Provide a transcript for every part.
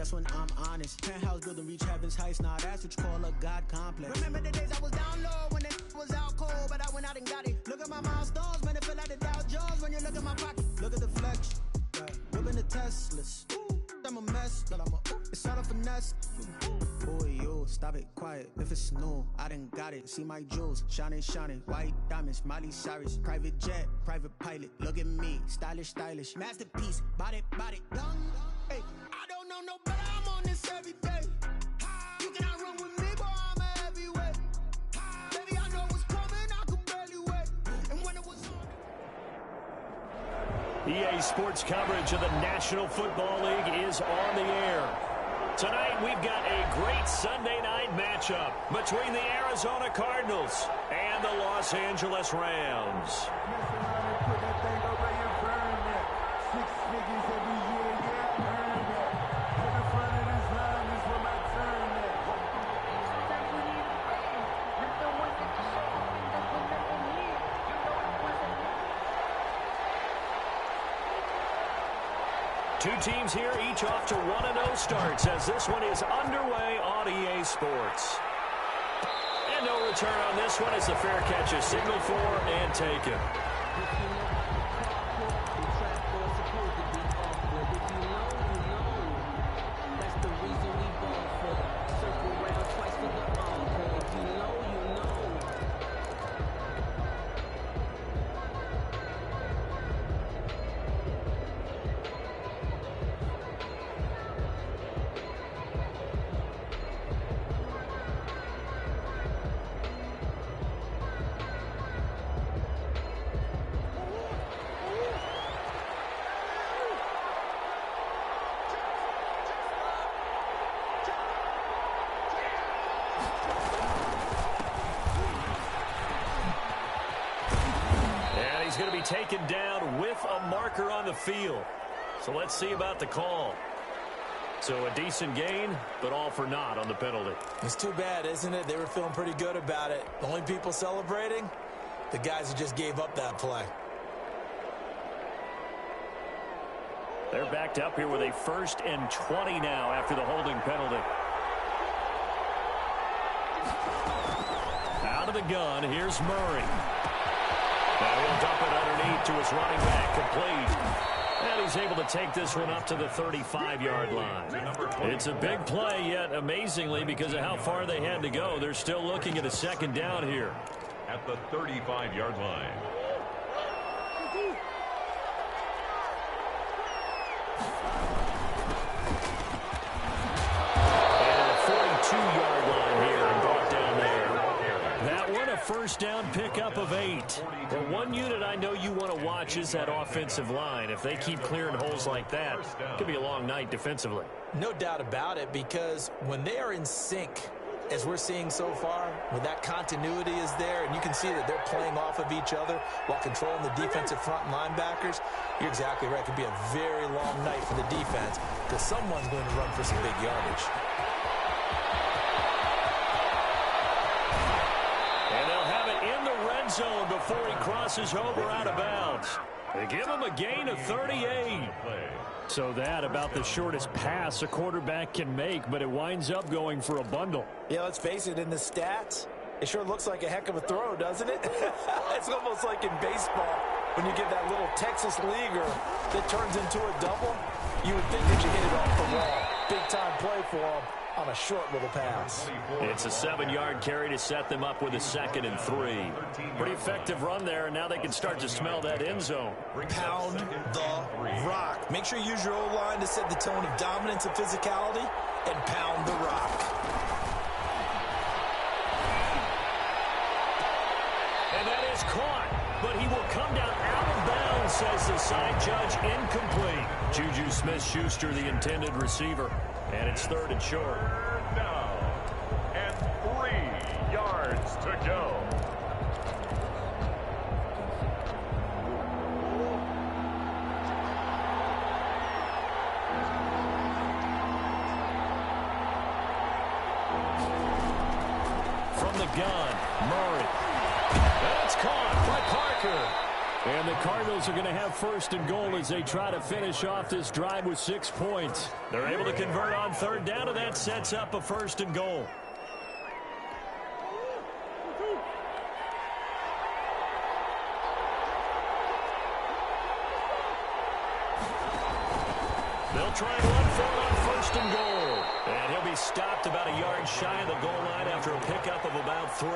that's when I'm honest. Penthouse building, reach heaven's heights, nah, that's what you call a God complex. Remember the days I was down low when it was out cold, but I went out and got it. Look at my milestones, man, it feel like the Dow Jones when you look at my pocket. Look at the flex, whipping the Teslas. I'm a mess, but it's all a finesse. Boy, yo, stop it, quiet. If it's new, I done got it. See my jewels, shining, shining. White diamonds, Miley Cyrus. Private jet, private pilot. Look at me, stylish, stylish. Masterpiece, body, body. Young, hey, I don't know no better. I'm on this every day. You cannot run with me, boy, I'm a heavyweight. Baby, I know what's coming, I could barely wait. And when it was on. EA Sports coverage of the National Football League is on the air. Tonight, we've got a great Sunday night matchup between the Arizona Cardinals and the Los Angeles Rams. Two teams here, each off to 1-0 starts as this one is underway on EA Sports. And no return on this one as the fair catch is signaled for and taken. He's going to be taken down with a marker on the field. So let's see about the call. So a decent gain, but all for naught on the penalty. It's too bad, isn't it? They were feeling pretty good about it. The only people celebrating, the guys who just gave up that play. They're backed up here with a 1st and 20 now after the holding penalty. Out of the gun, here's Murray. Now he'll dump it underneath to his running back, complete. And he's able to take this one up to the 35-yard line. It's a big play, yet amazingly, because of how far they had to go, they're still looking at a 2nd down here. At the 35-yard line. And a 42-yard line here and brought down there. That one a 1st down pickup of 8. But one unit I know you want to watch is that offensive line. If they keep clearing holes like that, it could be a long night defensively. No doubt about it, because when they are in sync, as we're seeing so far, when that continuity is there, and you can see that they're playing off of each other while controlling the defensive front linebackers, you're exactly right. It could be a very long night for the defense because someone's going to run for some big yardage. Zone before he crosses over out of bounds. They give him a gain of 38. So that about the shortest pass a quarterback can make, but it winds up going for a bundle. Yeah, let's face it, in the stats, it sure looks like a heck of a throw, doesn't it? It's almost like in baseball when you get that little Texas leaguer that turns into a double. You would think that you hit it off the wall. Big-time play for him on a short little pass. It's a 7-yard carry to set them up with a 2nd and 3. Pretty effective run there, and now they can start to smell that end zone. Pound the rock. Make sure you use your O-line to set the tone of dominance and physicality, and pound the rock. And that is caught, but he will come down out of bounds, says the side judge. Incomplete. Juju Smith-Schuster, the intended receiver. And it's 3rd and short. Down. And 3 yards to go. From the gun, Murray. That's caught by Parker. And the Cardinals are going to have first and goal as they try to finish off this drive with 6 points. They're able to convert on third down, and that sets up a first and goal. They'll try and run for it on first and goal. And he'll be stopped about a yard shy of the goal line after a pickup of about 3.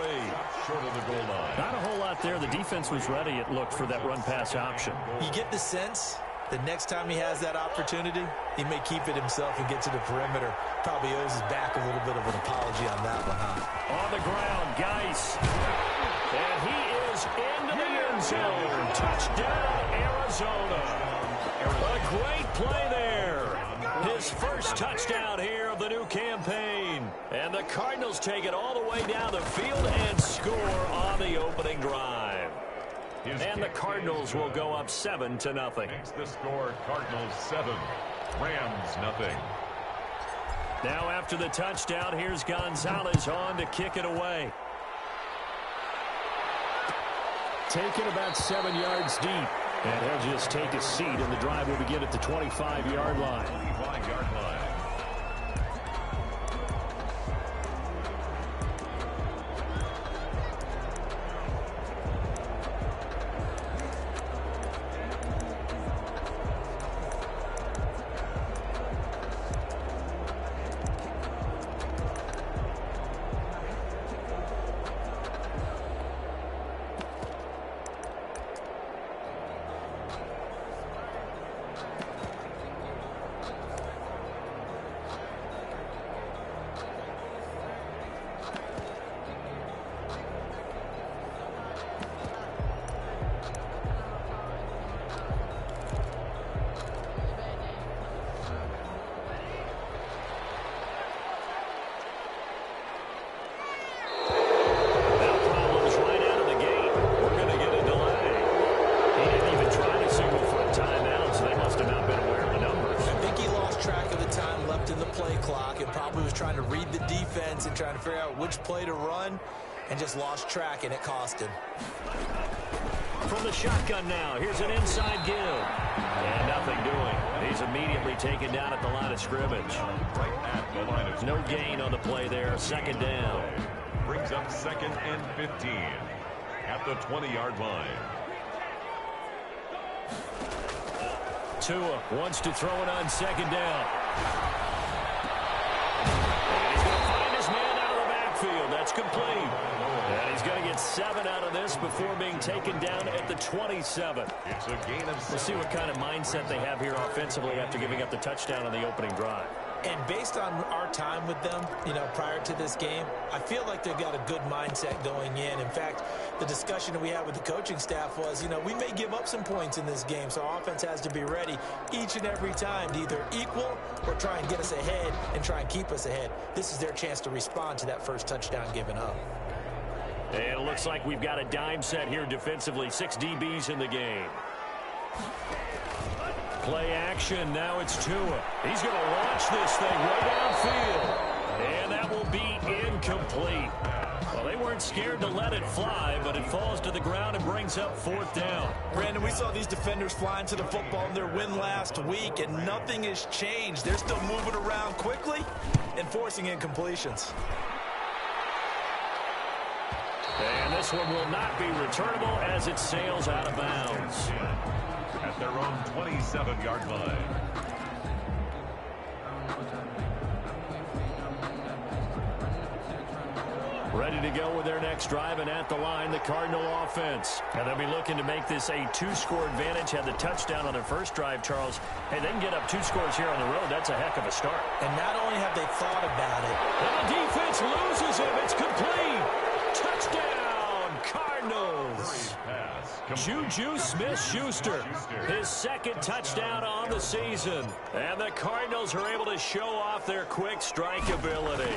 Short of the goal line. Not a whole lot there. The defense was ready, it looked, for that run-pass option. You get the sense the next time he has that opportunity, he may keep it himself and get to the perimeter. Probably owes his back a little bit of an apology on that one, huh? On the ground, Geis. And he is into the end zone. Touchdown, Arizona. A great play there. His first touchdown here of the new campaign. And the Cardinals take it all the way down the field and score on the opening drive. And the Cardinals will go up 7-0. Makes the score Cardinals 7, Rams nothing. Now after the touchdown, here's Gonzalez on to kick it away. Taken about 7 yards deep. And he'll just take a seat, and the drive will begin at the 25-yard line. 25-yard line. Trying to figure out which play to run and just lost track, and it cost him. From the shotgun now, here's an inside give. And nothing doing. He's immediately taken down at the line of scrimmage. Right at the line of no gain on the play there. Second down. Brings up 2nd and 15 at the 20-yard line. Tua wants to throw it on second down. That's complete. And he's going to get 7 out of this before being taken down at the 27. It's a gain of 7. We'll see what kind of mindset they have here offensively after giving up the touchdown on the opening drive. And based on our time with them, prior to this game, I feel like they've got a good mindset going in. In fact, the discussion that we had with the coaching staff was, we may give up some points in this game, so our offense has to be ready each and every time to either equal or try and get us ahead and try and keep us ahead. This is their chance to respond to that first touchdown given up. And it looks like we've got a dime set here defensively. 6 DBs in the game. Play action. Now it's Tua. He's going to launch this thing right downfield. And that will be incomplete. Well, they weren't scared to let it fly, but it falls to the ground and brings up 4th down. Brandon, we saw these defenders flying to the football in their win last week, and nothing has changed. They're still moving around quickly and forcing incompletions. And this one will not be returnable as it sails out of bounds. At their own 27-yard line. Ready to go with their next drive, and at the line, the Cardinal offense. And they'll be looking to make this a 2-score advantage. Had the touchdown on their first drive, Charles. Hey, they can get up 2 scores here on the road. That's a heck of a start. And not only have they thought about it. And the defense loses him. It's complete. Touchdown, Cardinals. Juju Smith-Schuster, his 2nd touchdown on the season. And the Cardinals are able to show off their quick strike ability.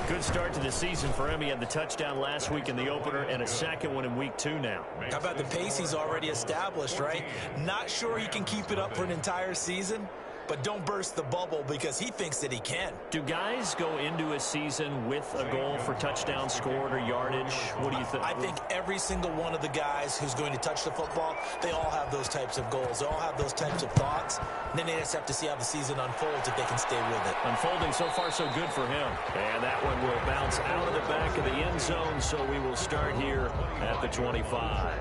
Good start to the season for him. He had the touchdown last week in the opener and a second one in week 2 now. How about the pace he's already established, right? Not sure he can keep it up for an entire season, but don't burst the bubble because he thinks that he can. Do guys go into a season with a goal for touchdown scored or yardage? What do you think? I think every single one of the guys who's going to touch the football, they all have those types of goals. They all have those types of thoughts. And then they just have to see how the season unfolds if they can stay with it. Unfolding so far so good for him. And that one will bounce out of the back of the end zone, so we will start here at the 25.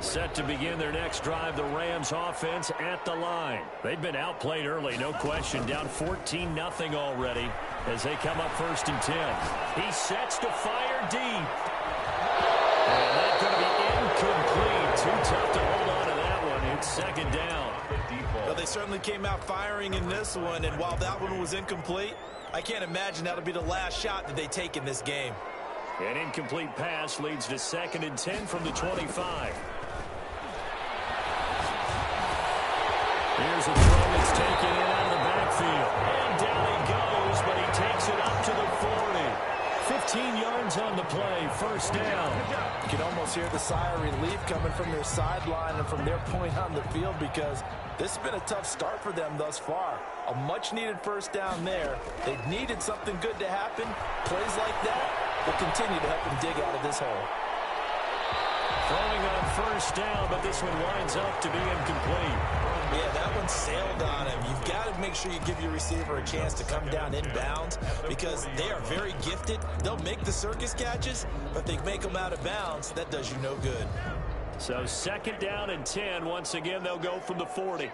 Set to begin their next drive, the Rams offense at the line. They've been outplayed early, no question. Down 14-0 already as they come up 1st and 10. He sets to fire deep. And that's going to be incomplete. Too tough to hold on to that one. It's 2nd down. Well, they certainly came out firing in this one, and while that one was incomplete, I can't imagine that'll be the last shot that they take in this game. An incomplete pass leads to 2nd and 10 from the 25. Here's a throw that's taken in out of the backfield. And down he goes, but he takes it up to the 40. 15 yards on the play, 1st down. You can almost hear the sigh of relief coming from their sideline and from their point on the field because this has been a tough start for them thus far. A much-needed 1st down there. They've needed something good to happen. Plays like that will continue to help them dig out of this hole. Throwing on 1st down, but this one winds up to be incomplete. Yeah, that one sailed on him. You've got to make sure you give your receiver a chance to come down inbounds because they are very gifted. They'll make the circus catches, but they make them out of bounds. That does you no good. So 2nd down and 10. Once again, they'll go from the 40.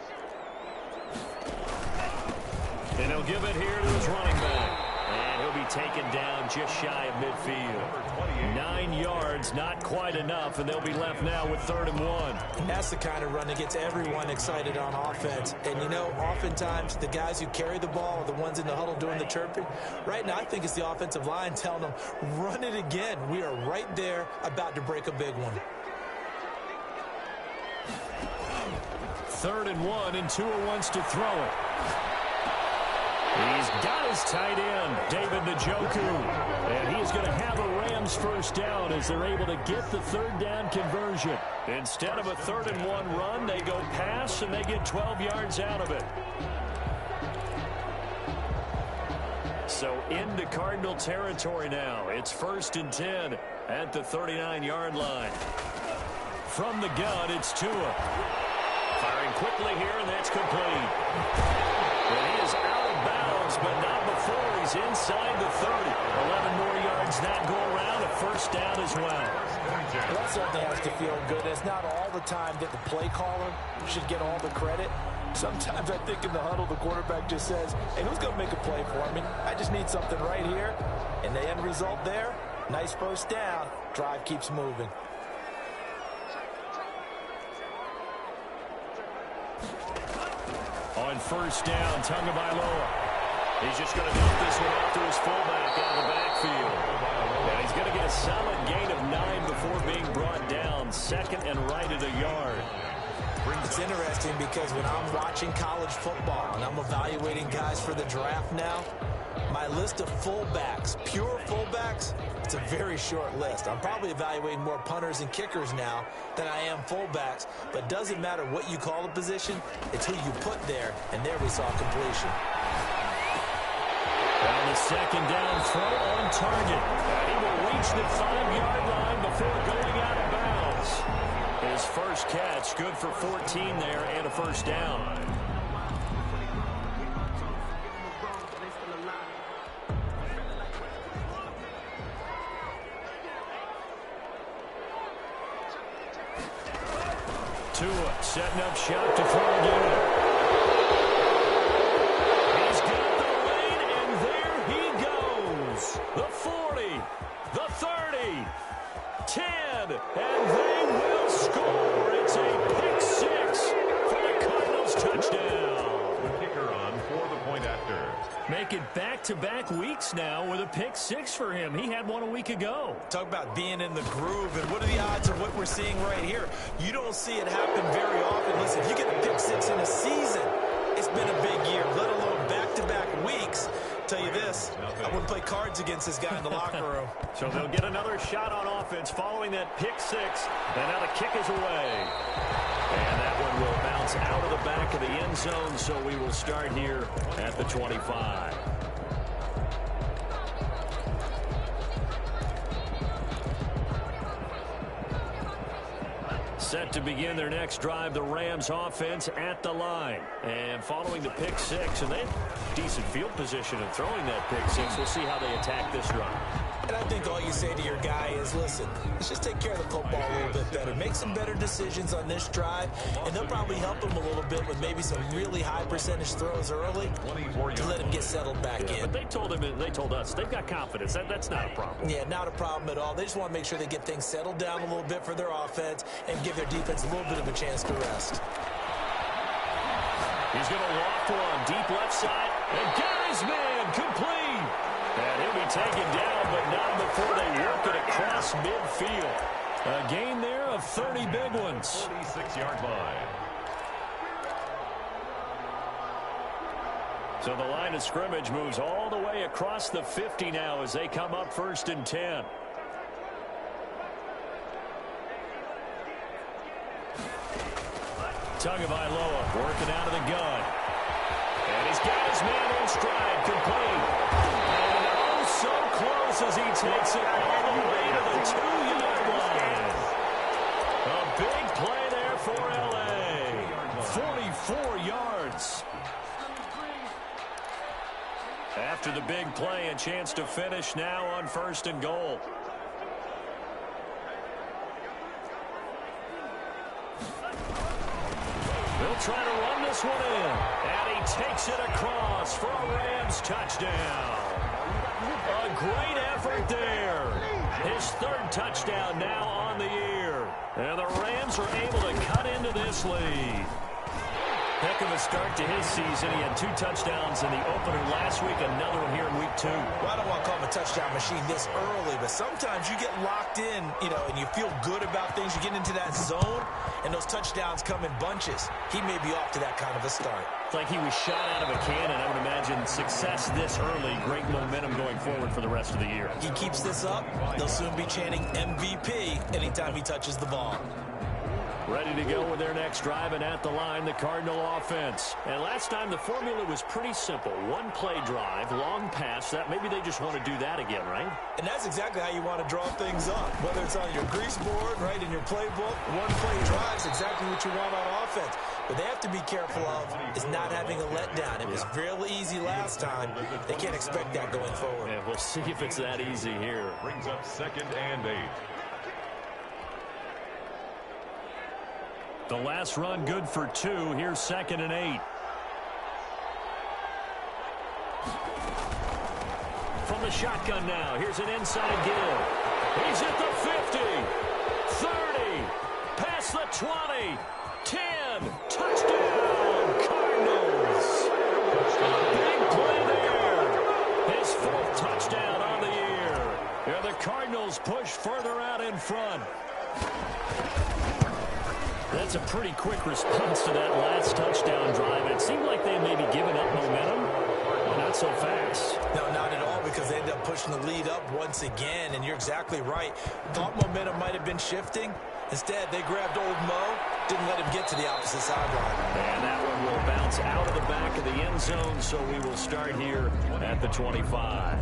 And he'll give it here to his running back. And he'll be taken down just shy of midfield. 9 yards, not quite enough, and they'll be left now with 3rd and 1. And that's the kind of run that gets everyone excited on offense. And, you know, oftentimes the guys who carry the ball are the ones in the huddle doing the chirping. Right now, I think it's the offensive line telling them, run it again. We are right there about to break a big one. 3rd and 1, and Tua wants to throw it. He's got his tight end, David Njoku. And he's going to have a Rams 1st down as they're able to get the 3rd down conversion. Instead of a 3rd and 1 run, they go pass, and they get 12 yards out of it. So into Cardinal territory now. It's 1st and 10 at the 39-yard line. From the gun, it's Tua. Firing quickly here, and that's complete. And he is out of bounds, but not before he's inside the 30. 11 more yards that go around, a 1st down as well. That certainly has to feel good. It's not all the time that the play caller should get all the credit. Sometimes I think in the huddle, the quarterback just says, hey, who's going to make a play for me? I just need something right here. And the end result there, nice 1st down. Drive keeps moving. On 1st down, Tagovailoa. He's just going to dump this one off to his fullback out of the backfield. And he's going to get a solid gain of 9 before being brought down. 2nd and right at a yard. It's interesting because when I'm watching college football and I'm evaluating guys for the draft now, my list of fullbacks, pure fullbacks, it's a very short list. I'm probably evaluating more punters and kickers now than I am fullbacks, but it doesn't matter what you call the position, it's who you put there, and there we saw completion. On the 2nd down throw on target. And he will reach the 5-yard line before going out of bounds. His 1st catch, good for 14 there and a 1st down. Tua setting up shop to throw again. He's got the lead, and there he goes. The 40, the 30, 10, and they will score. It's a pick 6 for the Cardinals touchdown. The kicker on for the point after. Make it back-to-back weeks now with a pick 6 for him. He had one a week ago. Talk about being in the groove, and what are the odds of what we're seeing right here? You don't see it happen very often. Listen, if you get a pick 6 in a season, it's been a big year, let alone back-to-back weeks. tell you this, I wouldn't play cards against this guy in the locker room. So they'll get another shot on offense following that pick six. And now the kick is away. And that one will bounce out of the back of the end zone, so we will start here at the 25. Set to begin their next drive, the Rams offense at the line. And following the pick six, and they have decent field position in throwing that pick six. We'll see how they attack this drive. And I think all you say to your guy is, listen, let's just take care of the football a little bit better. Make some better decisions on this drive, and they'll probably help him a little bit with maybe some really high percentage throws early to let him get settled back in. But they told us they've got confidence. That's not a problem. Yeah, not a problem at all. They just want to make sure they get things settled down a little bit for their offense and give their defense a little bit of a chance to rest. He's going to loft one deep left side, and got his man complete. And he'll be taken down, but not before they work it across midfield. A gain there of 30 big ones. 46-yard line. So the line of scrimmage moves all the way across the 50 now as they come up 1st and 10. Tagovailoa working out of the gun. And he's got his man in stride, complete. And oh, so close as he takes it all the way to the 2-yard line. A big play there for L.A. 44 yards. After the big play, a chance to finish now on 1st and goal. They'll try to run this one in. And he takes it across for a Rams touchdown. A great effort there. His 3rd touchdown now on the year. And the Rams are able to cut into this lead. Heck of a start to his season. He had 2 touchdowns in the opener last week, another one here in week 2. Well, I don't want to call him a touchdown machine this early, but sometimes you get locked in, and you feel good about things. You get into that zone, and those touchdowns come in bunches. He may be off to that kind of a start. It's like he was shot out of a cannon. I would imagine success this early, great momentum going forward for the rest of the year. He keeps this up, they'll soon be chanting MVP anytime he touches the ball. Ready to go with their next drive, and at the line, the Cardinal offense. And last time, the formula was pretty simple. 1-play drive, long pass. That maybe they just want to do that again, right? And that's exactly how you want to draw things up. Whether it's on your grease board, right, in your playbook, 1-play drive is exactly what you want on offense. What they have to be careful of is not having a letdown. It was real easy last time. They can't expect that going forward. And we'll see if it's that easy here. Brings up 2nd and 8. The last run good for 2. Here's 2nd and 8. From the shotgun now. Here's an inside give. He's at the 50. 30. Past the 20. 10. Touchdown, Cardinals. Big play there. His 4th touchdown on the year. Yeah, the Cardinals push further out in front. That's a pretty quick response to that last touchdown drive. It seemed like they may be giving up momentum. Well, not so fast. No, not at all, because they ended up pushing the lead up once again, and you're exactly right. Thought momentum might have been shifting. Instead, they grabbed old Mo, didn't let him get to the opposite sideline. And that one will bounce out of the back of the end zone, so we will start here at the 25.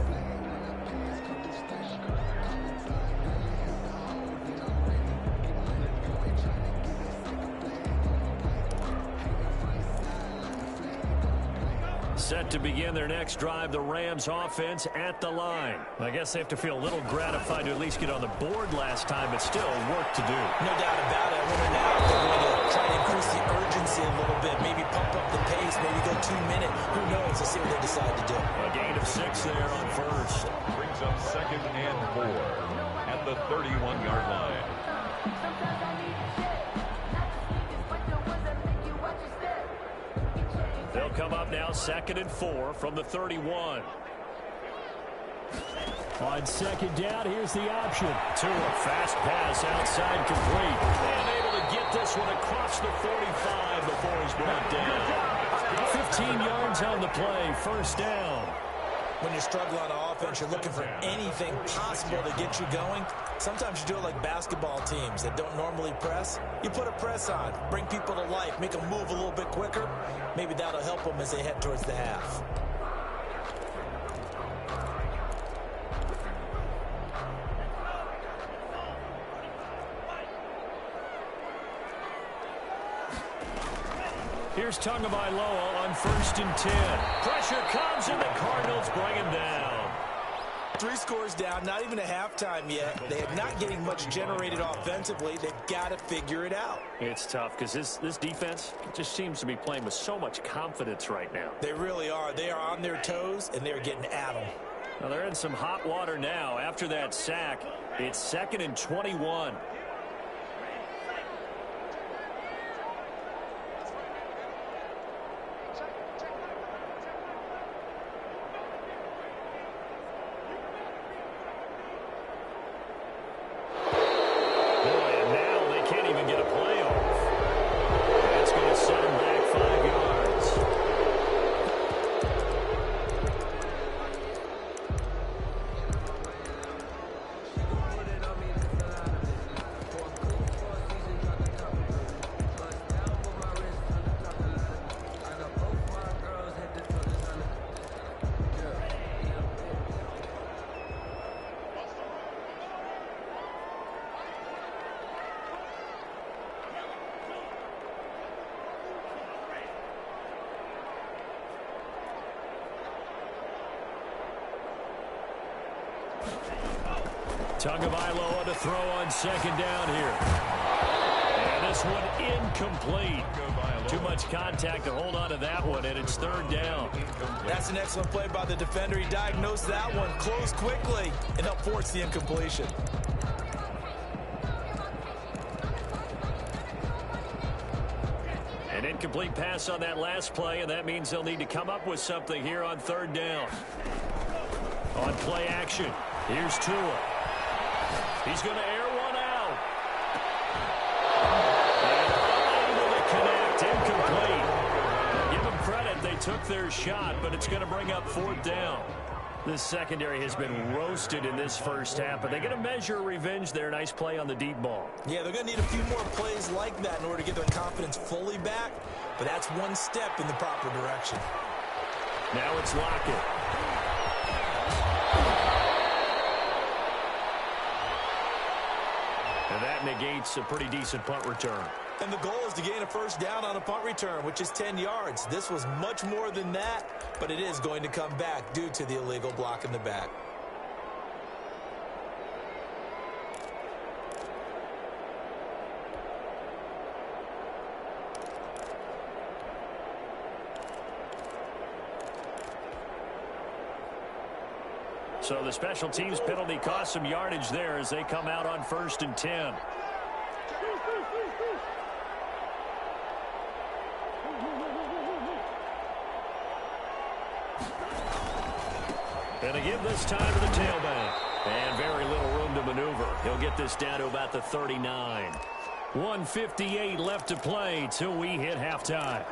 Set to begin their next drive, the Rams offense at the line. I guess they have to feel a little gratified to at least get on the board last time, but still work to do. No doubt about it. I wonder now if they're going to try to increase the urgency a little bit, maybe pump up the pace, maybe go 2-minute. Who knows? Let's see what they decide to do. A gain of 6 there on 1st. Brings up 2nd and 4 at the 31-yard line. They'll come up now 2nd and 4 from the 31. On 2nd down, here's the option. To a fast pass outside complete. And able to get this one across the 45 before he's brought down. 15 yards on the play, 1st down. When you're struggling on offense, you're looking for anything possible to get you going. Sometimes you do it like basketball teams that don't normally press. You put a press on, bring people to life, make them move a little bit quicker. Maybe that'll help them as they head towards the half. Here's Tagovailoa on 1st and 10. Pressure comes, and the Cardinals bring him down. 3 scores down, not even a halftime yet. They are not getting much generated offensively. They've got to figure it out. It's tough because this defense just seems to be playing with so much confidence right now. They really are. They are on their toes, and they're getting at them. Well, they're in some hot water now. After that sack, it's 2nd and 21. Tagovailoa to throw on 2nd down here. And this one incomplete. Too much contact to hold on to that one, and it's 3rd down. That's an excellent play by the defender. He diagnosed that one, closed quickly, and helped force the incompletion. An incomplete pass on that last play, and that means they'll need to come up with something here on 3rd down. On play action, here's Tua. He's going to air one out. And unable to connect, incomplete. Give them credit, they took their shot, but it's going to bring up 4th down. This secondary has been roasted in this first half, but they're going to measure revenge there. Nice play on the deep ball. Yeah, they're going to need a few more plays like that in order to get their confidence fully back, but that's one step in the proper direction. Now it's Lockett. And that negates a pretty decent punt return. And the goal is to gain a 1st down on a punt return, which is 10 yards. This was much more than that, but it is going to come back due to the illegal block in the back. So the special teams penalty cost some yardage there as they come out on 1st and 10. And again this time to the tailback. And very little room to maneuver. He'll get this down to about the 39. 1:58 left to play till we hit halftime.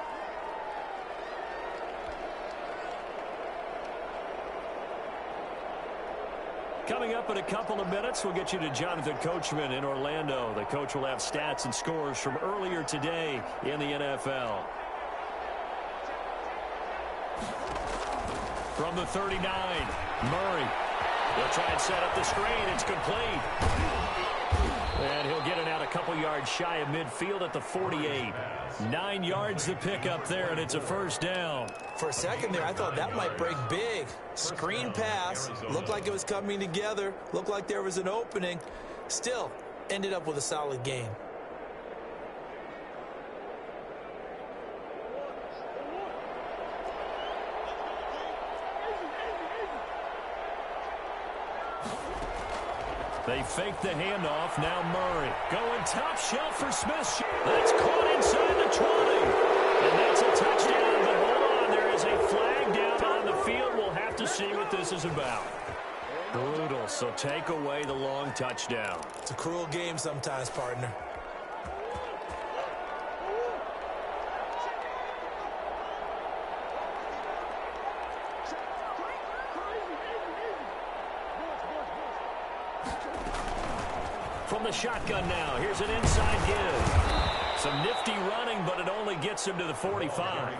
Coming up in a couple of minutes, we'll get you to Jonathan Coachman in Orlando. The coach will have stats and scores from earlier today in the NFL. From the 39, Murray. They'll try and set up the screen. It's complete. And he'll get it out a couple yards shy of midfield at the 48. 9 yards to pick up there, and it's a 1st down. For a second there, I thought that might break big. Screen pass. Looked like it was coming together. Looked like there was an opening. Still, ended up with a solid gain. They fake the handoff. Now Murray going top shelf for Smith. That's caught inside the 20. And that's a touchdown. But hold on, there is a flag down on the field. We'll have to see what this is about. Brutal, so take away the long touchdown. It's a cruel game sometimes, partner. From the shotgun now, here's an inside give. Some nifty running, but it only gets him to the 45.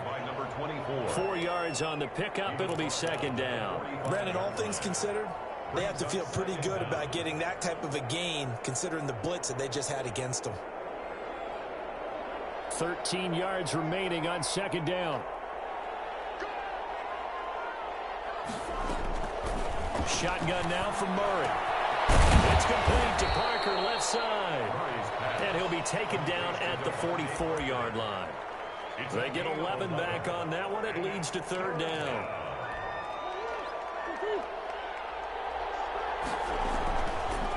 4 yards on the pickup. It'll be second down. Brandon, all things considered, they have to feel pretty good about getting that type of a gain, considering the blitz that they just had against them. 13 yards remaining on second down. Shotgun now from Murray. It's complete to Parker, left side. And he'll be taken down at the 44-yard line. They get 11 back on that one. It leads to third down.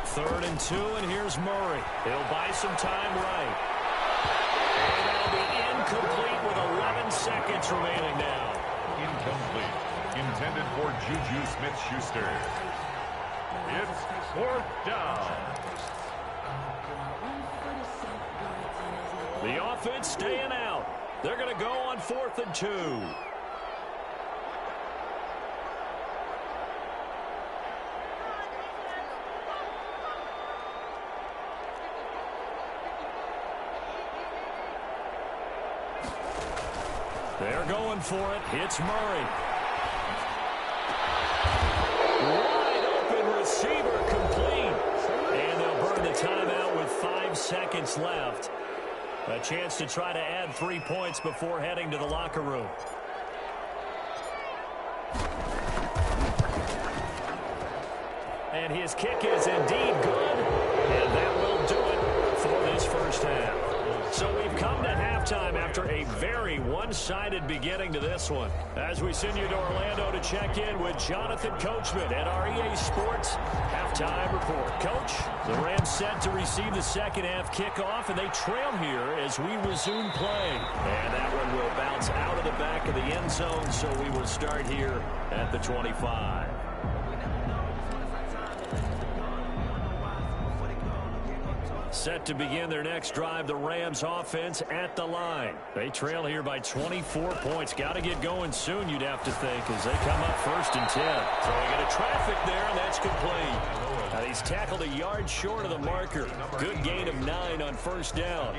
Third and 2, and here's Murray. He'll buy some time right. And that'll be incomplete with 11 seconds remaining now. Incomplete. Intended for Juju Smith-Schuster. It's fourth down. The offense staying out. They're going to go on 4th and 2. They're going for it. It's Murray. Wide open receiver complete. And they'll burn the timeout with 5 seconds left. A chance to try to add 3 points before heading to the locker room. And his kick is indeed good. And that will do it for this first half. So we've come to halftime after a very one-sided beginning to this one. As we send you to Orlando to check in with Jonathan Coachman at our EA Sports Halftime Report. Coach, the Rams set to receive the second half kickoff, and they trail here as we resume play. And that one will bounce out of the back of the end zone, so we will start here at the 25. Set to begin their next drive, the Rams offense at the line. They trail here by 24 points. Got to get going soon, you'd have to think, as they come up 1st and 10. Throwing into traffic there, and that's complete. Now he's tackled a yard short of the marker. Good gain of 9 on first down.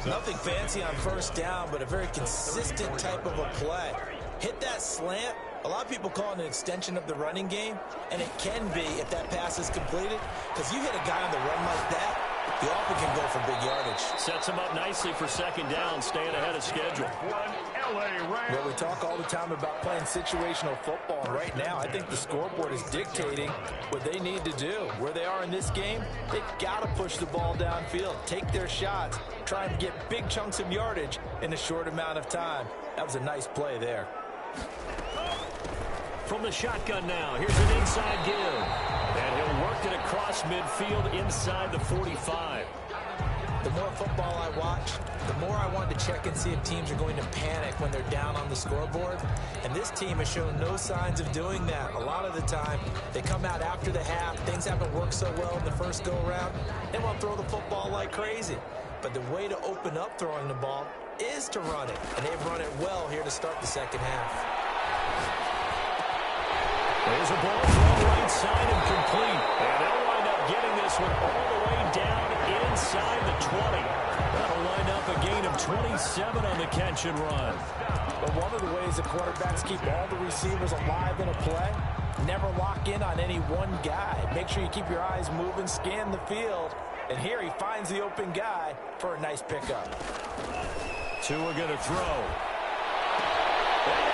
Nothing fancy on first down, but a very consistent type of a play. Hit that slant. A lot of people call it an extension of the running game, and it can be if that pass is completed, because you hit a guy on the run like that, he often can go for big yardage. Sets him up nicely for second down, staying ahead of schedule. Well, we talk all the time about playing situational football, and right now I think the scoreboard is dictating what they need to do. Where they are in this game, they've got to push the ball downfield, take their shots, try and get big chunks of yardage in a short amount of time. That was a nice play there. From the shotgun now, here's an inside give. And he'll work it across midfield inside the 45. The more football I watch, the more I want to check and see if teams are going to panic when they're down on the scoreboard. And this team has shown no signs of doing that. A lot of the time, they come out after the half. Things haven't worked so well in the first go-around. They won't throw the football like crazy. But the way to open up throwing the ball is to run it. And they've run it well here to start the second half. There's a ball thrown right side and complete. And they'll wind up getting this one all the way down inside the 20. That'll wind up a gain of 27 on the catch and run. But one of the ways the quarterbacks keep all the receivers alive in a play, never lock in on any one guy. Make sure you keep your eyes moving, scan the field. And here he finds the open guy for a nice pickup. Tua going to throw.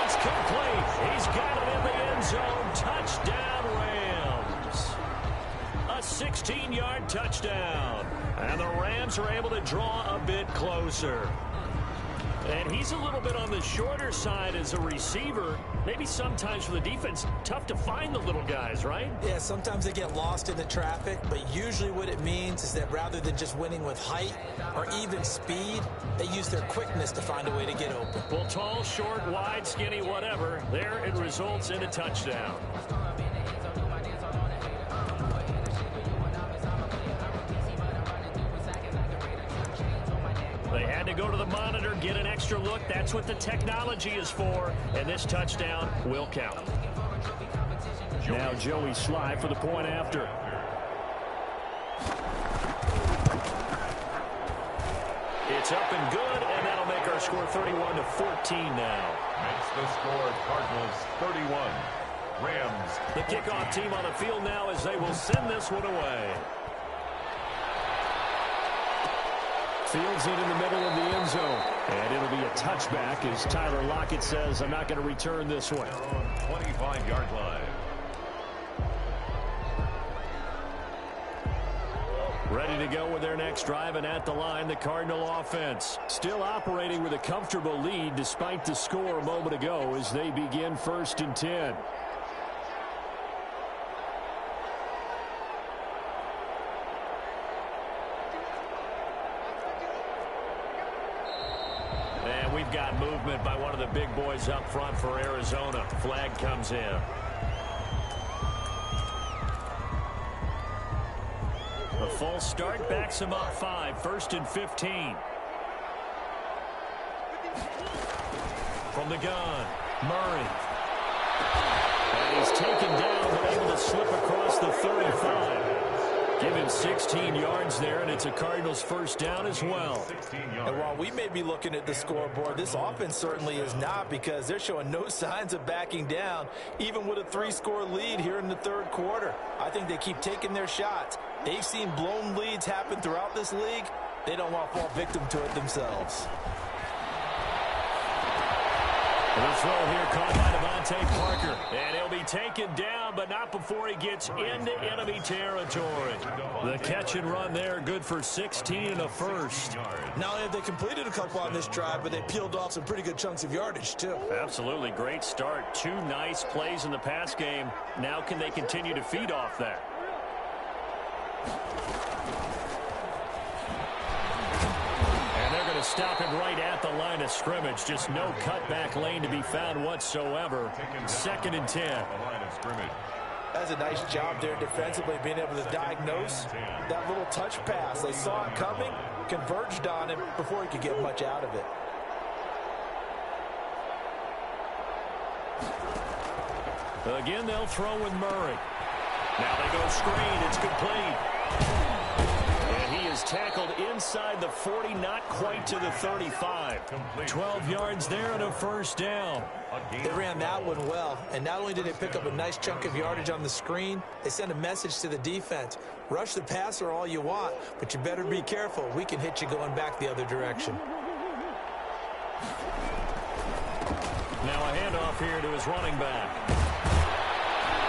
It's complete. He's got it in the end zone. Touchdown, Rams. A 16-yard touchdown. And the Rams are able to draw a bit closer. And he's a little bit on the shorter side as a receiver. Maybe sometimes for the defense, tough to find the little guys, right? Yeah, sometimes they get lost in the traffic, but usually what it means is that rather than just winning with height or even speed, they use their quickness to find a way to get open. Well, tall, short, wide, skinny, whatever, there it results in a touchdown. They had to go to the monitor, get an extra look. That's what the technology is for, and this touchdown will count. Now Joey Sly for the point after. It's up and good, and that'll make our score 31-14 now. Makes the score Cardinals 31. Rams. The kickoff team on the field now as they will send this one away. Fields it in the middle of the end zone. And it'll be a touchback as Tyler Lockett says, I'm not going to return this one. 25-yard line. Ready to go with their next drive, and at the line, the Cardinal offense. Still operating with a comfortable lead despite the score a moment ago as they begin 1st and 10. And we've got movement by one of the big boys up front for Arizona. Flag comes in. A false start backs him up 5, 1st and 15. From the gun, Murray. And he's taken down, but able to slip across the 35. Give him 16 yards there, and it's a Cardinals 1st down as well. And while we may be looking at the scoreboard, this offense certainly is not, because they're showing no signs of backing down, even with a 3-score lead here in the 3rd quarter. I think they keep taking their shots. They've seen blown leads happen throughout this league. They don't want to fall victim to it themselves. The throw here caught by Devontae Parker. And he'll be taken down, but not before he gets into enemy territory. The catch and run there, good for 16 and a 1st. Not only have they completed a couple on this drive, but they peeled off some pretty good chunks of yardage, too. Absolutely great start. 2 nice plays in the pass game. Now can they continue to feed off that? To stop him right at the line of scrimmage. Just no cutback lane to be found whatsoever. 2nd and 10. That's a nice job there defensively, being able to diagnose that little touch pass. They saw it coming, converged on him before he could get much out of it. Again, they'll throw with Murray. Now they go screen. It's complete. Tackled inside the 40, not quite to the 35. 12 yards there and a 1st down. They ran that one well, and not only did they pick up a nice chunk of yardage on the screen, they sent a message to the defense. Rush the passer all you want, but you better be careful. We can hit you going back the other direction. Now a handoff here to his running back.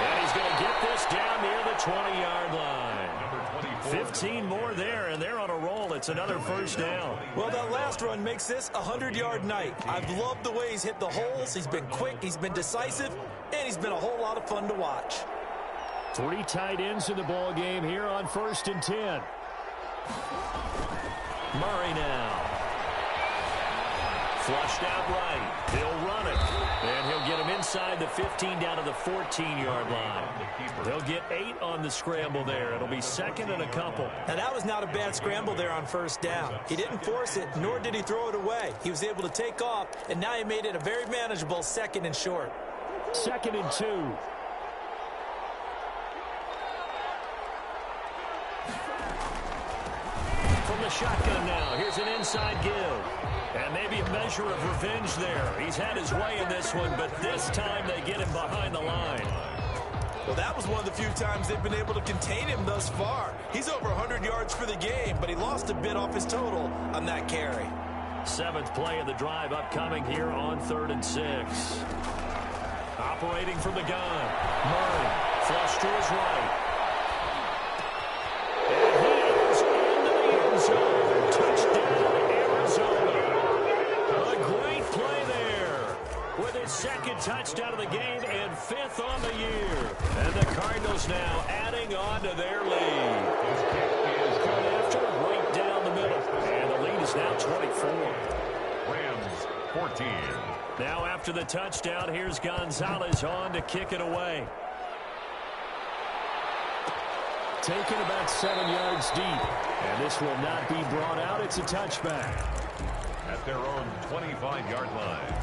And he's going to get this down near the 20-yard line. 15 more there, and they're on a roll. It's another 1st down. Well, that last run makes this a 100-yard night. I've loved the way he's hit the holes. He's been quick, he's been decisive, and he's been a whole lot of fun to watch. 3 tight ends in the ball game here on 1st and 10. Murray now. Flushed out right. He'll run it. And he'll get him inside the 15 down to the 14-yard line. They'll get 8 on the scramble there. It'll be 2nd and a couple. Now, that was not a bad scramble there on 1st down. He didn't force it, nor did he throw it away. He was able to take off, and now he made it a very manageable 2nd and short. 2nd and 2. From the shotgun now, here's an inside give. And maybe a measure of revenge there. He's had his way in this one, but this time they get him behind the line. Well, that was one of the few times they've been able to contain him thus far. He's over 100 yards for the game, but he lost a bit off his total on that carry. 7th play of the drive upcoming here on 3rd and 6. Operating from the gun. Murray, flush to his right. And he is into the end zone. Touchdown, Arizona. A great play there. With his 2nd touchdown of the game and 5th on the year. And the Cardinals now adding on to their lead. Cut after right down the middle. And the lead is now 24. Rams 14. Now after the touchdown, here's Gonzalez on to kick it away. Taken about 7 yards deep. And this will not be brought out. It's a touchback. At their own 25-yard line.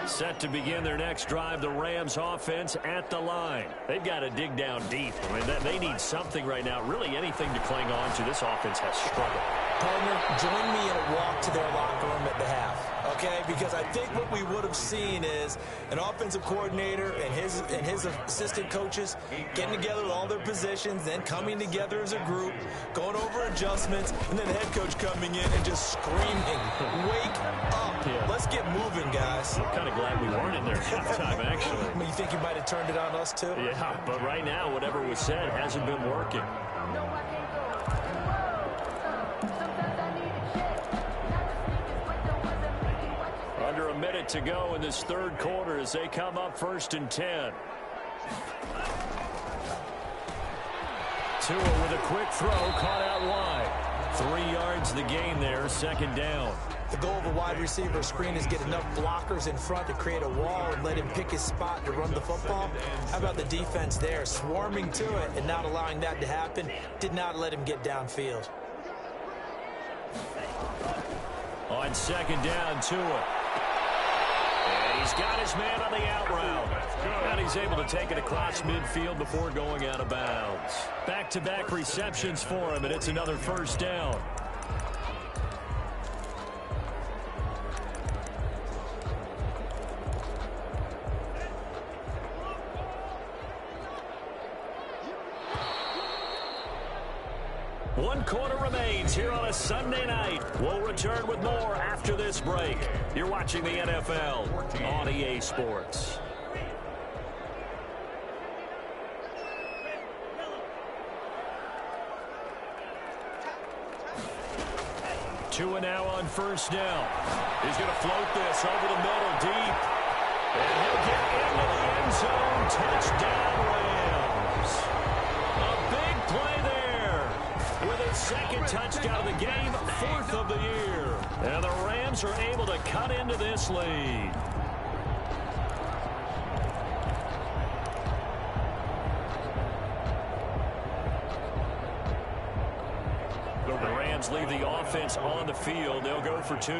Set to begin their next drive, the Rams offense at the line. They've got to dig down deep. I mean, they need something right now, really anything to cling on to. This offense has struggled. Partner, join me in a walk to their locker room at the half, okay? Because I think what we would have seen is an offensive coordinator and his assistant coaches getting together with all their positions, then coming together as a group, going over adjustments, and then the head coach coming in and just screaming, "Wake up! Yeah. Let's get moving, guys." I'm kind of glad we weren't in there halftime, actually. I mean, you think you might have turned it on us, too? Yeah, but right now, whatever was said hasn't been working. Under a minute to go in this third quarter as they come up 1st and 10. Tua with a quick throw, caught out wide. 3 yards the gain there, 2nd down. The goal of a wide receiver screen is get enough blockers in front to create a wall and let him pick his spot to run the football. How about the defense there, swarming to it and not allowing that to happen? Did not let him get downfield. On 2nd down, Tua. And he's got his man on the out route. And he's able to take it across midfield before going out of bounds. Back-to-back receptions for him, and it's another 1st down. One quarter remains here on a Sunday night. We'll return with more after this break. You're watching the NFL on EA Sports. Tua now on 1st down. He's going to float this over the middle deep. And he'll get into the end zone. Touchdown, Rams. A big play there. With his 2nd touchdown of the game, 4th of the year. And the Rams are able to cut into this lead. The Rams leave the offense on the field. They'll go for 2.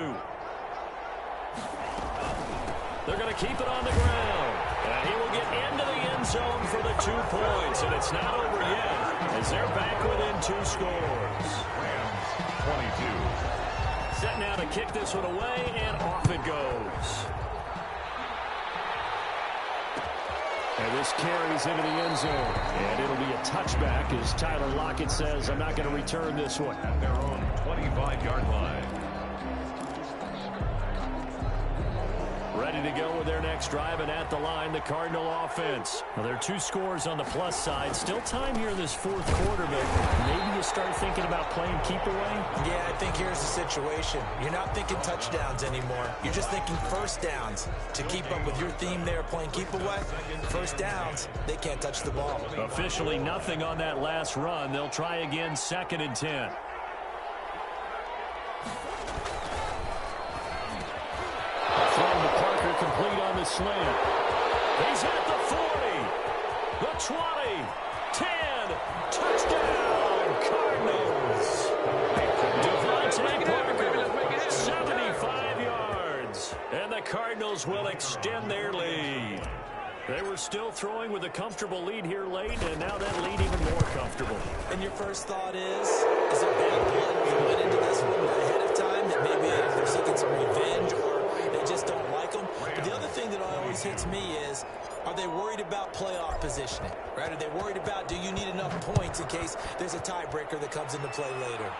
They're going to keep it on the ground. And he will get into the end zone for the 2 points. And it's not over yet as they're back within 2 scores. Rams 22. Set now to kick this one away, and off it goes. And this carries into the end zone. And it'll be a touchback as Tyler Lockett says, "I'm not going to return this one." At their own 25-yard line. Ready to go with their next drive, and at the line, the Cardinal offense. Well, there are 2 scores on the plus side. Still time here in this 4th quarter, but maybe you start thinking about playing keep away? Yeah, I think here's the situation. You're not thinking touchdowns anymore. You're just thinking 1st downs. To keep up with your theme there, playing keep away, 1st downs, they can't touch the ball. Officially nothing on that last run. They'll try again, 2nd and 10. Complete on the slant. He's at the 40, the 20, 10, touchdown, Cardinals. Devontae Parker, 75 yards, and the Cardinals will extend their lead. They were still throwing with a comfortable lead here late, and now that lead even more comfortable. And your first thought is it bad blood you went into this one ahead of time, that maybe they're seeking some revenge, or they just don't like them? But the other thing that always hits me is, are they worried about playoff positioning? Right? Are they worried about, do you need enough points in case there's a tiebreaker that comes into play later?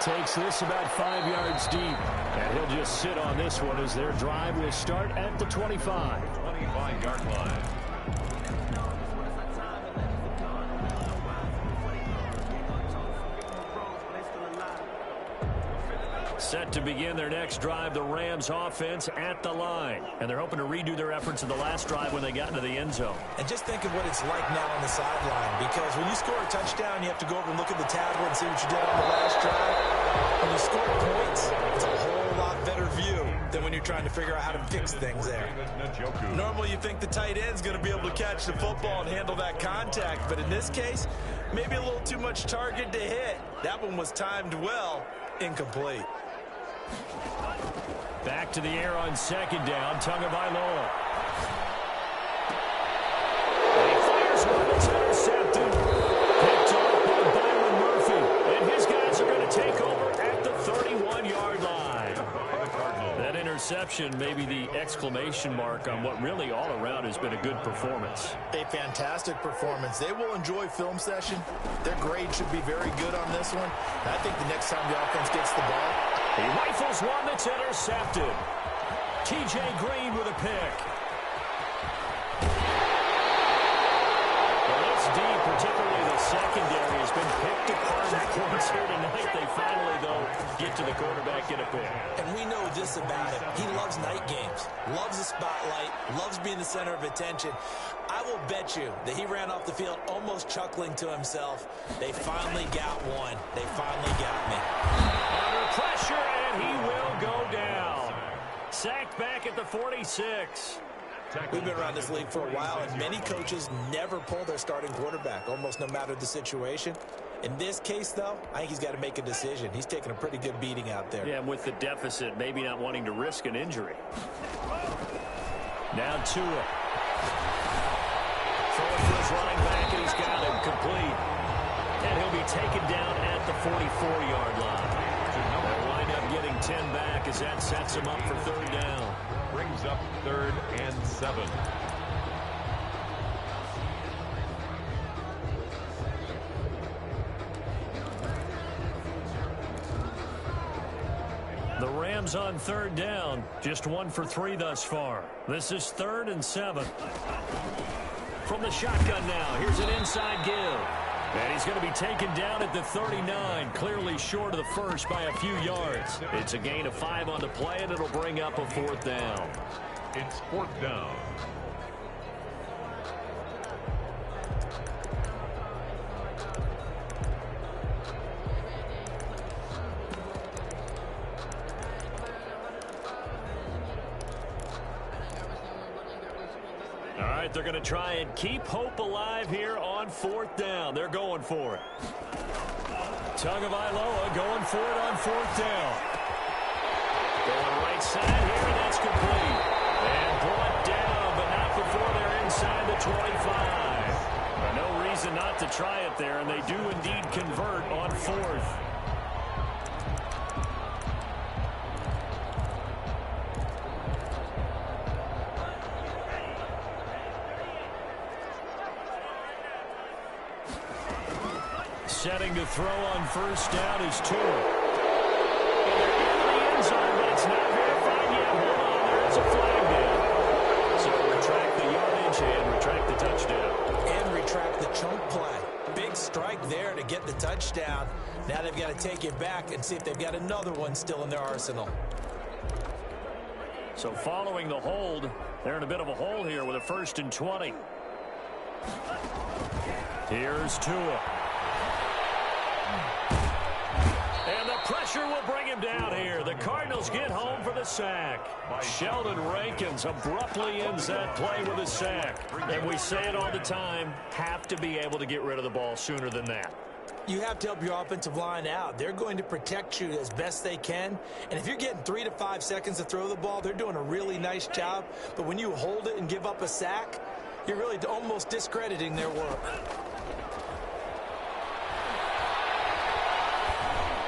Takes this about 5 yards deep. And he'll just sit on this one as their drive will start at the 25. 25-yard line. Set to begin their next drive, the Rams offense at the line. And they're hoping to redo their efforts of the last drive when they got into the end zone. And just think of what it's like now on the sideline, because when you score a touchdown, you have to go over and look at the tablet and see what you did on the last drive. When you score points, it's a whole lot better view than when you're trying to figure out how to fix things there. Normally you think the tight end's going to be able to catch the football and handle that contact, but in this case, maybe a little too much target to hit. That one was timed well, incomplete. Back to the air on second down. Tagovailoa. And he fires one that's intercepted. Picked off by Byron Murphy. And his guys are going to take over at the 31-yard line. That interception may be the exclamation mark on what really all around has been a good performance. A fantastic performance. They will enjoy film session. Their grade should be very good on this one. And I think the next time the offense gets the ball, he rifles one that's intercepted. T.J. Green with a pick. Well, it's deep, particularly the secondary, has been picked apart at points here tonight. They finally, though, get to the quarterback in a pick. and we know this about him. He loves night games, loves the spotlight, loves being the center of attention. I will bet you that he ran off the field almost chuckling to himself. They finally got one. They finally got me. Under pressure, and he will go down. Sacked back at the 46. We've been around this league for a while, and many coaches never pull their starting quarterback, almost no matter the situation. In this case, though, I think he's got to make a decision. He's taking a pretty good beating out there. Yeah, and with the deficit, maybe not wanting to risk an injury. Now Tua. Throwing for his running back, and he's got him complete. And he'll be taken down at the 44-yard line. They'll wind up getting 10 back as that sets him up for third down. Brings up 3rd and 7. The Rams on third down, just 1 for 3 thus far. This is 3rd and 7. From the shotgun now, here's an inside give. And he's going to be taken down at the 39, clearly short of the first by a few yards. It's a gain of 5 on the play, and it'll bring up a 4th down. It's 4th down. All right, they're going to try and keep hope alive here on 4th down. They're going for it. Tagovailoa going for it on 4th down. Going right side here, and that's complete. And brought down, but not before they're inside the 25. No reason not to try it there, and they do indeed convert on 4th. Setting to throw on first down is Tua. And they're in the end zone, but it's not verified yet. Hold on, there is a flag down. So retract the yardage and retract the touchdown. And retract the chunk play. Big strike there to get the touchdown. Now they've got to take it back and see if they've got another one still in their arsenal. So following the hold, they're in a bit of a hole here with a 1st and 20. Here's Tua. And the pressure will bring him down here. The Cardinals get home for the sack. Sheldon Rankins abruptly ends that play with a sack. And we say it all the time, have to be able to get rid of the ball sooner than that. You have to help your offensive line out. They're going to protect you as best they can. And if you're getting 3 to 5 seconds to throw the ball, they're doing a really nice job. But when you hold it and give up a sack, you're really almost discrediting their work.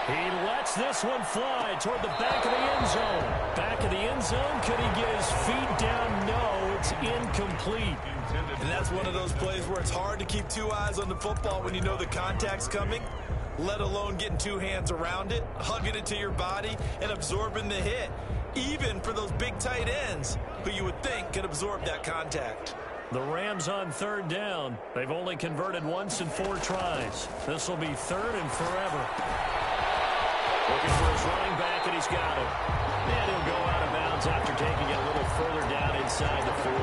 He lets this one fly toward the back of the end zone. Back of the end zone. Could he get his feet down? No, it's incomplete. And that's one of those plays where it's hard to keep 2 eyes on the football when you know the contact's coming, let alone getting 2 hands around it, hugging it to your body, and absorbing the hit. Even for those big tight ends who you would think could absorb that contact. The Rams on third down. They've only converted once in 4 tries. This will be 3rd and forever. Looking for his running back, and he's got him. And he'll go out of bounds after taking it a little further down inside the 40.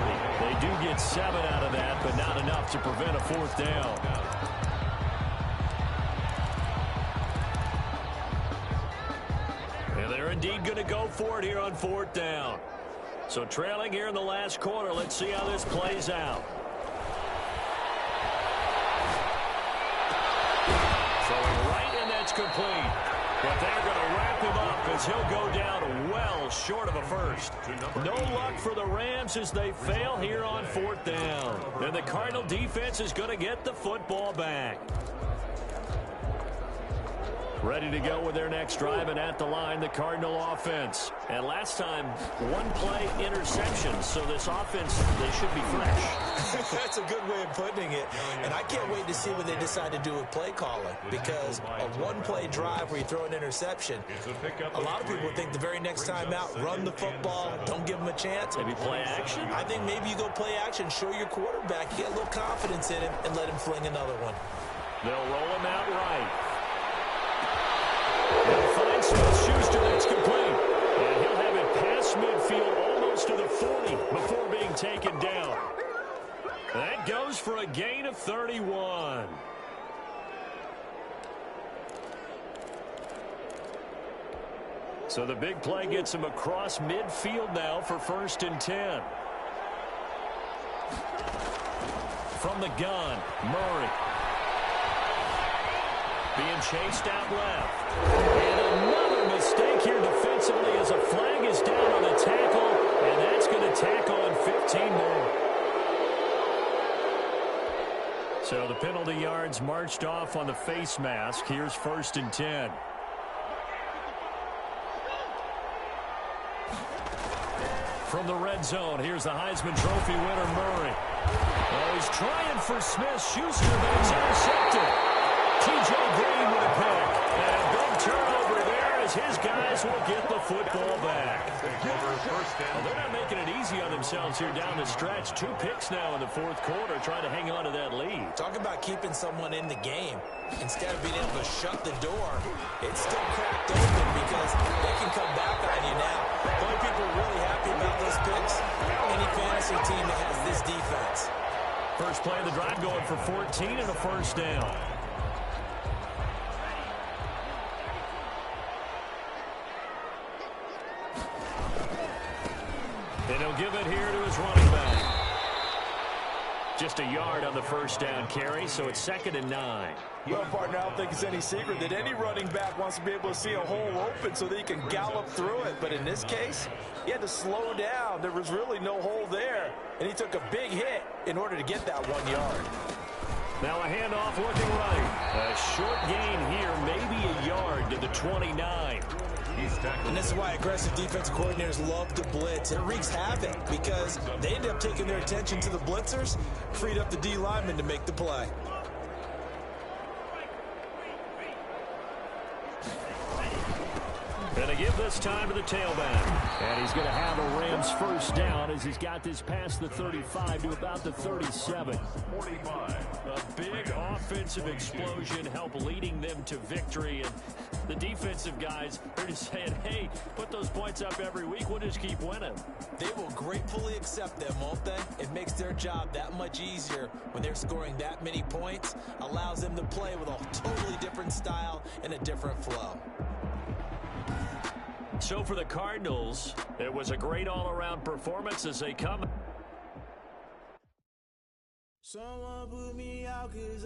They do get 7 out of that, but not enough to prevent a 4th down. And they're indeed going to go for it here on 4th down. So trailing here in the last quarter, let's see how this plays out. Throwing right, and that's complete. But they're going to wrap him up as he'll go down well short of a first. No luck for the Rams as they fail here on 4th down. And the Cardinal defense is going to get the football back. Ready to go with their next drive, and at the line, the Cardinal offense. And last time, one-play interception, so this offense, they should be fresh. That's a good way of putting it. And I can't wait to see what they decide to do with play calling, because a one-play drive where you throw an interception, a lot of people think the very next time out, run the football, don't give them a chance. Maybe play action? I think maybe you go play action, show your quarterback, get a little confidence in him, and let him fling another one. They'll roll him out right. They'll find Smith-Schuster, that's complete. And he'll have it past midfield almost to the 40 before being taken down. That goes for a gain of 31. So the big play gets him across midfield now for 1st and 10. From the gun, Murray. Being chased out left. And another mistake here defensively as a flag is down on the tackle, and that's going to tack on 15 more. So the penalty yards marched off on the face mask. Here's 1st and 10. From the red zone, here's the Heisman Trophy winner, Murray. Oh, he's trying for Smith-Schuster, but it's intercepted. T.J. Green with a pick. And a big turnover there as his guys will get the football back. Well, they're not making it easy on themselves here down the stretch. 2 picks now in the 4th quarter, trying to hang on to that lead. Talk about keeping someone in the game. Instead of being able to shut the door, it's still cracked open because they can come back on you now. The only people really happy about those picks, any fantasy team that has this defense. First play of the drive going for 14 and a 1st down. And he'll give it here to his running back. Just a yard on the 1st down carry, so it's 2nd and 9. Well, partner, I don't think it's any secret that any running back wants to be able to see a hole open so that he can gallop through it. But in this case, he had to slow down. There was really no hole there, and he took a big hit in order to get that 1 yard. Now a handoff looking right. A short gain here, maybe a yard to the 29. And this is why aggressive defensive coordinators love to blitz. It wreaks havoc because they end up taking their attention to the blitzers, freed up the D lineman to make the play. And they give this time to the tailback. And he's going to have a Rams 1st down as he's got this past the 35 to about the 37. 45. A big offensive explosion help leading them to victory. And the defensive guys are just saying, hey, put those points up every week. We'll just keep winning. They will gratefully accept them, won't they? It makes their job that much easier when they're scoring that many points. Allows them to play with a totally different style and a different flow. So for the Cardinals, it was a great all-around performance as they come. Someone put me out 'cause